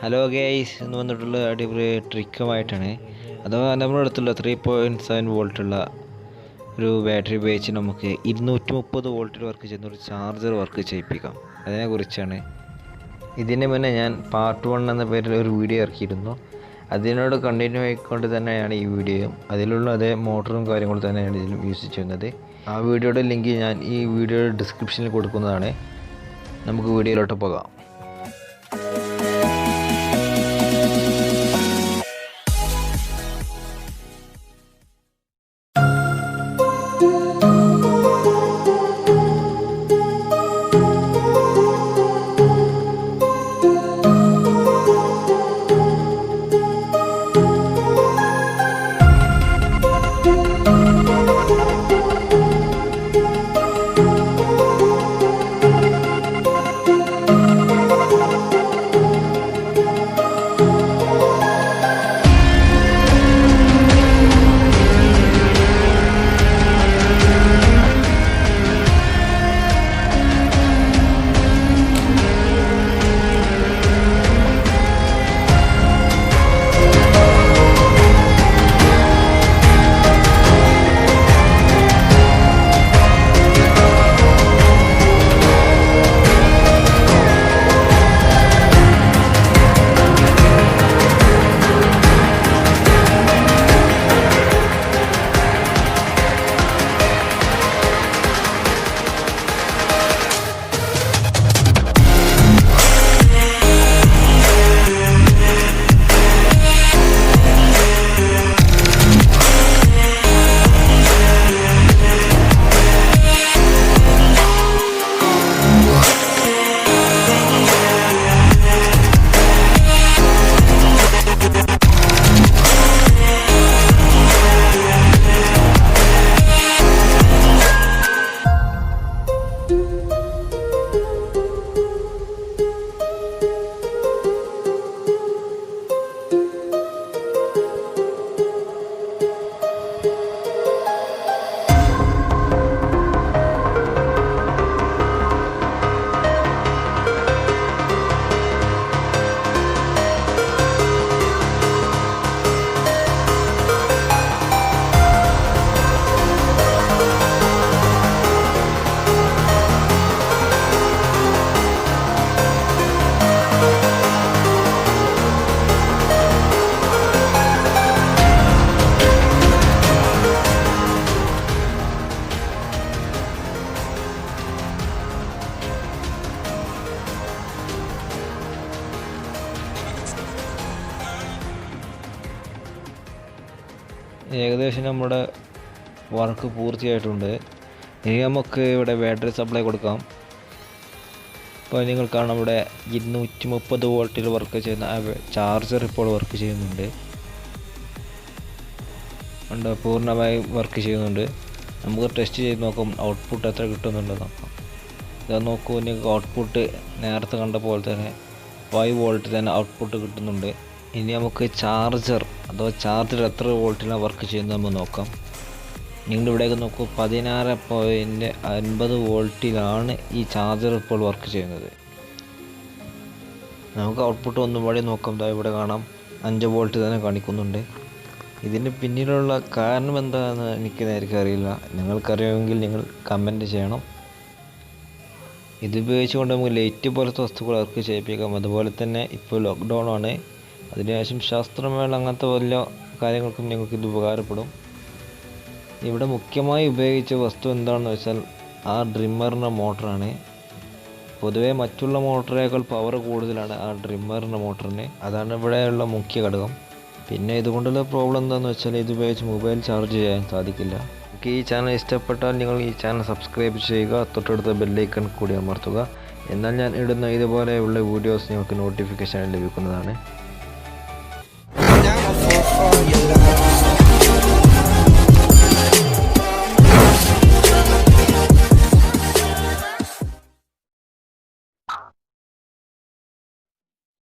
Hello guys, ഇന്ന് വന്നിട്ടുള്ള അടിപൊളി ട്രിക്കുമായിട്ടാണ്. അഥവാ നമ്മുടെ അടുത്തുള്ള 3.7 വോൾട്ടുള്ള ഒരു ബാറ്ററി ഉപയോഗിച്ച് നമുക്ക് 230 വോൾട്ടിൽ വർക്ക് ചെയ്യുന്ന ഒരു ചാർജർ വർക്ക് ചെയ്യിപ്പിക്കാം. അതിനെക്കുറിച്ചാണ്. ഇതിന് മുന്നേ ഞാൻ പാർട്ട് 1 എന്ന പേരിൽ ഒരു വീഡിയോ ഇറക്കിയിരുന്നു. അതിനോട് കണ്ടിന്യൂ ആയിക്കൊണ്ട് തന്നെയാണ് ഈ വീഡിയോയും. അതിലുള്ള അതേ മോട്ടറും കാര്യങ്ങളും തന്നെയാണ് ഇതിലും യൂസ് ചെയ്യുന്നത്. ആ വീഡിയോയുടെ ലിങ്ക് ഞാൻ ഈ വീഡിയോയുടെ ഡിസ്ക്രിപ്ഷനിൽ കൊടുക്കുന്നതാണ്. നമുക്ക് വീഡിയോയിലോട്ട് പോകാം. ഏകദേശം നമ്മുടെ വർക്ക് പൂർത്തിയായിട്ടുണ്ട്. ഇനി നമുക്ക് ഇവിടെ ബാറ്ററി സപ്ലൈ കൊടുക്കാം. ഇപ്പോൾ നിങ്ങൾ കാണാം, ഇവിടെ 230 വോൾട്ടിൽ വർക്ക് ചെയ്യുന്ന ചാർജർ ഇപ്പോൾ വർക്ക് ചെയ്യുന്നുണ്ട്. പൂർണ്ണമായി വർക്ക് ചെയ്യുന്നുണ്ട്. നമുക്ക് ടെസ്റ്റ് ചെയ്ത് നോക്കാം ഔട്ട്പുട്ട് എത്ര കിട്ടുന്നുണ്ട് നോക്കാം. ഇത് നോക്കൂ, നിങ്ങൾക്ക് ഔട്ട്പുട്ട് നേരത്തെ കണ്ട പോലെ തന്നെ 5 വോൾട്ട് തന്നെ ഔട്ട്പുട്ട് കിട്ടുന്നുണ്ട്. ഇനി നമുക്ക് ചാർജർ എത്ര വോൾട്ടിലാണ് വർക്ക് ചെയ്യുന്നത് നമ്മൾ നോക്കാം. നിങ്ങളുടെ ഇവിടേക്ക് നോക്കൂ, 16.50 വോൾട്ടിലാണ് ഈ ചാർജർ ഇപ്പോൾ വർക്ക് ചെയ്യുന്നത്. നമുക്ക് ഔട്ട്പുട്ട് ഒന്നും കൂടി നോക്കാം. ഇവിടെ കാണാം 5 വോൾട്ട് തന്നെ കാണിക്കുന്നുണ്ട്. ഇതിന് പിന്നിലുള്ള കാരണം എന്താണെന്ന് എനിക്ക് നേരത്തെ അറിയില്ല. നിങ്ങൾക്കറിയുമെങ്കിൽ നിങ്ങൾ കമൻറ്റ് ചെയ്യണം. ഇത് ഉപയോഗിച്ചുകൊണ്ട് നമുക്ക് ലൈറ്റ് പോലത്തെ വസ്തുക്കൾ വർക്ക് ചെയ്യിപ്പിക്കാം. അതുപോലെ തന്നെ ഇപ്പോൾ ലോക്ക്ഡൗൺ ആണ്. അതിനുശേഷം ശാസ്ത്രമേള അങ്ങനത്തെ വല്ല കാര്യങ്ങൾക്കും ഞങ്ങൾക്ക് ഇത് ഉപകാരപ്പെടും. ഇവിടെ മുഖ്യമായി ഉപയോഗിച്ച വസ്തു എന്താണെന്ന് വെച്ചാൽ ആ ഡ്രിമ്മറിൻ്റെ മോട്ടറാണ്. പൊതുവേ മറ്റുള്ള മോട്ടറേക്കാൾ പവർ കൂടുതലാണ് ആ ഡ്രിമ്മറിൻ്റെ മോട്ടറിന്. അതാണ് ഇവിടെയുള്ള മുഖ്യ ഘടകം. പിന്നെ ഇതുകൊണ്ടുള്ള പ്രോബ്ലം എന്താണെന്ന് വെച്ചാൽ ഇത് ഉപയോഗിച്ച് മൊബൈൽ ചാർജ് ചെയ്യാൻ സാധിക്കില്ല. നിങ്ങൾക്ക് ഈ ചാനൽ ഇഷ്ടപ്പെട്ടാൽ നിങ്ങൾ ഈ ചാനൽ സബ്സ്ക്രൈബ് ചെയ്യുക, തൊട്ടടുത്ത ബെല്ലൈക്കൺ കൂടി അമർത്തുക. എന്നാൽ ഞാൻ ഇടുന്ന ഇതുപോലെയുള്ള വീഡിയോസ് നിങ്ങൾക്ക് നോട്ടിഫിക്കേഷൻ ലഭിക്കുന്നതാണ്.